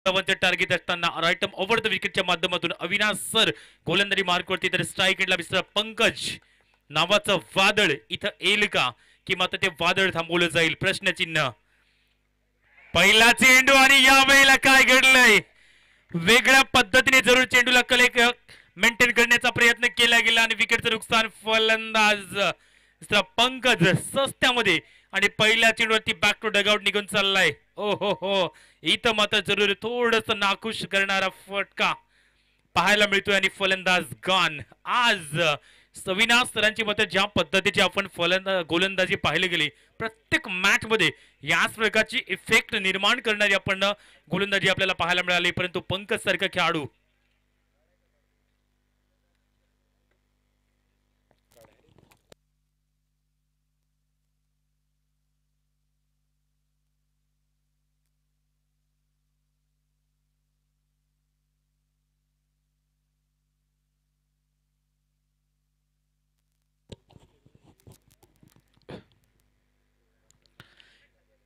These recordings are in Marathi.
धावांचे टार्गेट असताना राईट ओव्हर द विकेटच्या माध्यमातून अविनाश सर गोलंदाजी मार्कवरती, तर स्ट्राईक एंडला मिस्टर पंकज नावाचं वादळ इथं येईल का की मात्र ते वादळ थांबवलं जाईल, प्रश्नचिन्ह. पहिला चेंडू आणि या वेळेला काय घडलंय, वेगळ्या पद्धतीने जरूर चेंडूला कलेक्ट मेंटेन करण्याचा प्रयत्न केला गेला आणि विकेटचं नुकसान फलंदाज पंकज सस्त्यामध्ये आणि पहिल्या चेंडूवरती बॅक टू डगआउट निघून चाललाय. ओ हो, इथं मात्र जरूर थोडस नाखुश करणारा फटका पाहायला मिळतोय आणि फलंदाज गॉन. आज अविनाश सरांची मात्र ज्या पद्धतीची आपण गोलंदाजी पाहिली गेली प्रत्येक मॅच मध्ये याच प्रकारची इफेक्ट निर्माण करणारी आपण गोलंदाजी आपल्याला पाहायला मिळाली, परंतु पंकज सारखा खेळाडू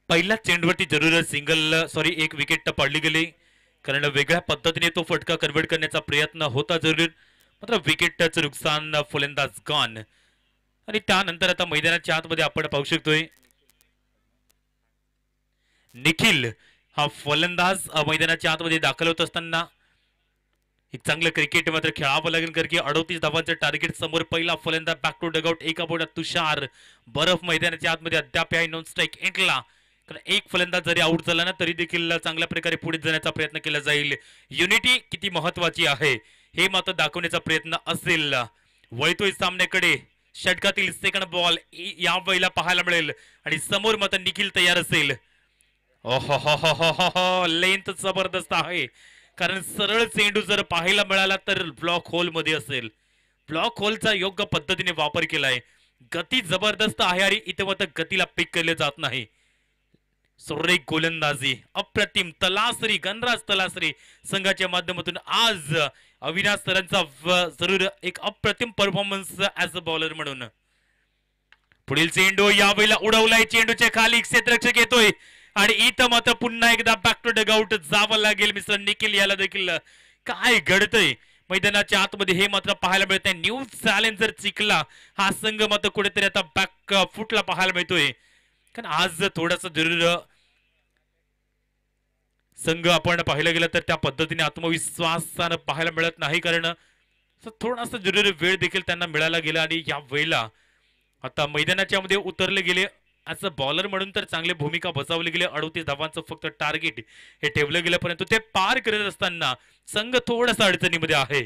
पहिल्या चेंडूवरती जरूर एक विकेट पडली गेली, कारण वेगळ्या पद्धतीने तो फटका कन्वर्ट करण्याचा प्रयत्न होता जरूर, मात्र विकेटचं नुकसान फलंदाज गॉन. आणि त्यानंतर आता मैदानाच्या आतमध्ये आपण पाहू शकतोय निखिल हा फलंदाज मैदानाच्या आतमध्ये दाखल होत असताना एक चांगलं क्रिकेट मात्र खेळावं लागेल, कारण की 38 धावांचं टार्गेट समोर. पहिला फलंदाज बॅक टू डगआउट, एका बोर्डात तुषार बर्फ मैदानाच्या आतमध्ये अद्याप आहे नॉन स्ट्राईक एंडला, कारण एक फलंदाज जरी आउट झाला ना तरी देखील चांगल्या प्रकारे पुढे जाण्याचा प्रयत्न केला जाईल. युनिटी किती महत्वाची आहे हे मात्र दाखवण्याचा प्रयत्न असेल. वळतोय सामन्याकडे, षटकातील सेकंड बॉल या वेळेला पाहायला मिळेल आणि समोर मात्र निखिल तयार असेल. ओहो, लेंथ जबरदस्त आहे, कारण सरळ चेंडू जर पाहायला मिळाला तर ब्लॉक होल मध्ये असेल. ब्लॉक होलचा योग्य पद्धतीने वापर केलाय, गती जबरदस्त आहे आणि इथे मात्र गतीला पिक केले जात नाही. सुरेख गोलंदाजी, अप्रतिम तलासरी, गणराज तलासरी संघाच्या माध्यमातून आज अविनाश सरांचा जरूर एक अप्रतिम परफॉर्मन्स ऍज अ बॉलर म्हणून. पुढील चेंडू यावेळेला उडवलाय, चेंडूच्या खाली क्षेत्ररक्षक येतोय आणि इथं मात्र पुन्हा एकदा बॅक टू डगआउट जावं लागेल मिस्टर निखिल. याला देखील काय घडतंय मैदानाच्या आतमध्ये हे मात्र पाहायला मिळत आहे. न्यू चॅलेंजर चिखला हा संघ मात्र कुठेतरी आता बॅक फुटला पाहायला मिळतोय, कारण आज थोडासा जरूर संघ आपण पाहिलं गेलं तर त्या पद्धतीने आत्मविश्वासानं पाहायला मिळत नाही, कारण थोडासा जरूर वेळ देखील त्यांना मिळाला गेला आणि या वेळेला आता मैदानाच्या मध्ये उतरले गेले. ऍज अ बॉलर म्हणून तर चांगली भूमिका बजावली गेली, 38 धावांचं फक्त टार्गेट हे ठेवलं गेलं, परंतु ते पार करत असताना संघ थोडासा अडचणीमध्ये आहे.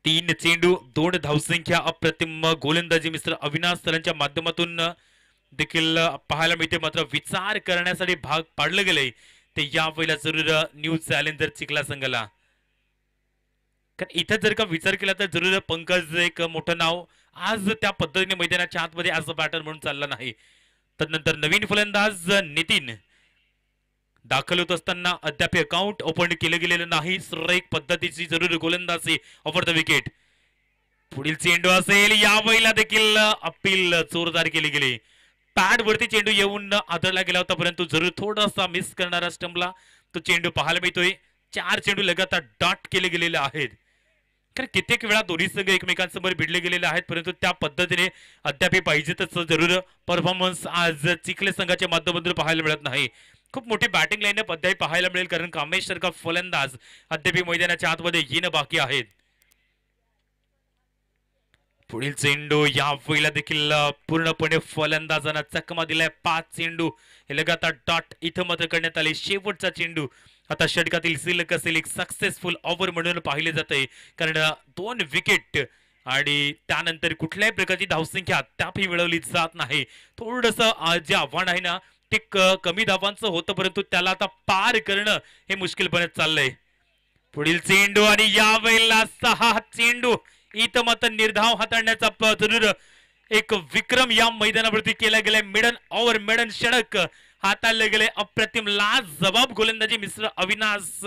तीन चेंडू 2 धावसंख्या, अप्रतिम गोलंदाजी मिस्टर अविनाश सरांच्या माध्यमातून देखील पाहायला मिळते, मात्र विचार करण्यासाठी भाग पाडलं गेलंय ते या वेळेला जरूर न्यू चॅलेंजर चिखला संघाला. कारण इथं जर का विचार केला तर जरूर पंकज एक मोठं नाव आज त्या पद्धतीने मैदानाच्या आतमध्ये ऍज अ बॅटर म्हणून चालला नाही. तदनंतर नवीन फलंदाज नितीन दाखल होत असताना अद्याप अकाउंट ओपन केलं गेलेलं नाही. सुरेख पद्धतीची जरूर गोलंदाजी ओव्हर द विकेट. पुढील चेंडू असेल, या वेळेला देखील अपील जोरदार केली गेली. पॅड वरती चेंडू येऊन आदळला गेला होता, परंतु जरूर थोडासा मिस करणारा स्टंपला तो चेंडू पाहायला मिळतोय. 4 चेंडू लगातार डॉट केले गेलेले आहेत, कारण कित्येक वेळा दोन्ही संघ एकमेकांसमोर भिडले गेलेले आहेत, परंतु त्या पद्धतीने अद्याप पाहिजे तसं जरूर परफॉर्मन्स आज चिखले संघाच्या माध्यमातून पाहायला मिळत नाही. खूप मोठी बॅटिंग लाईनअप अद्याप पाहायला मिळेल, कारण कामेश्वर का फलंदाज अद्याप मैदानाच्या आतमध्ये येणं बाकी आहेत. पुढील चेंडू या वेळेला देखील पूर्णपणे फलंदाजांना चकमा दिलाय. 5 चेंडू हे लगातार डॉट इथं मात्र करण्यात आले. शेवटचा चेंडू आता षटकातील सिलक असेल, एक सक्सेसफुल ओव्हर म्हणून पाहिले जाते, कारण 2 विकेट आणि त्यानंतर कुठल्याही प्रकारची धावसंख्या त्यापही मिळवली जात नाही. थोडस जे आव्हान आहे ना ते कमी धावांचं होतं, परंतु त्याला आता पार करणं हे मुश्किल बनत चाललंय. पुढील चेंडू आणि या वेळेला 6 चेंडू इथं मात्र निर्धाव हाताळण्याचा जरूर एक विक्रम या मैदानावरती केला गेलाय. मिडन ओव्हर, मिडन षटक हाताळले गेले. अप्रतिम लाजवाब गोलंदाजी मिस्टर अविनाश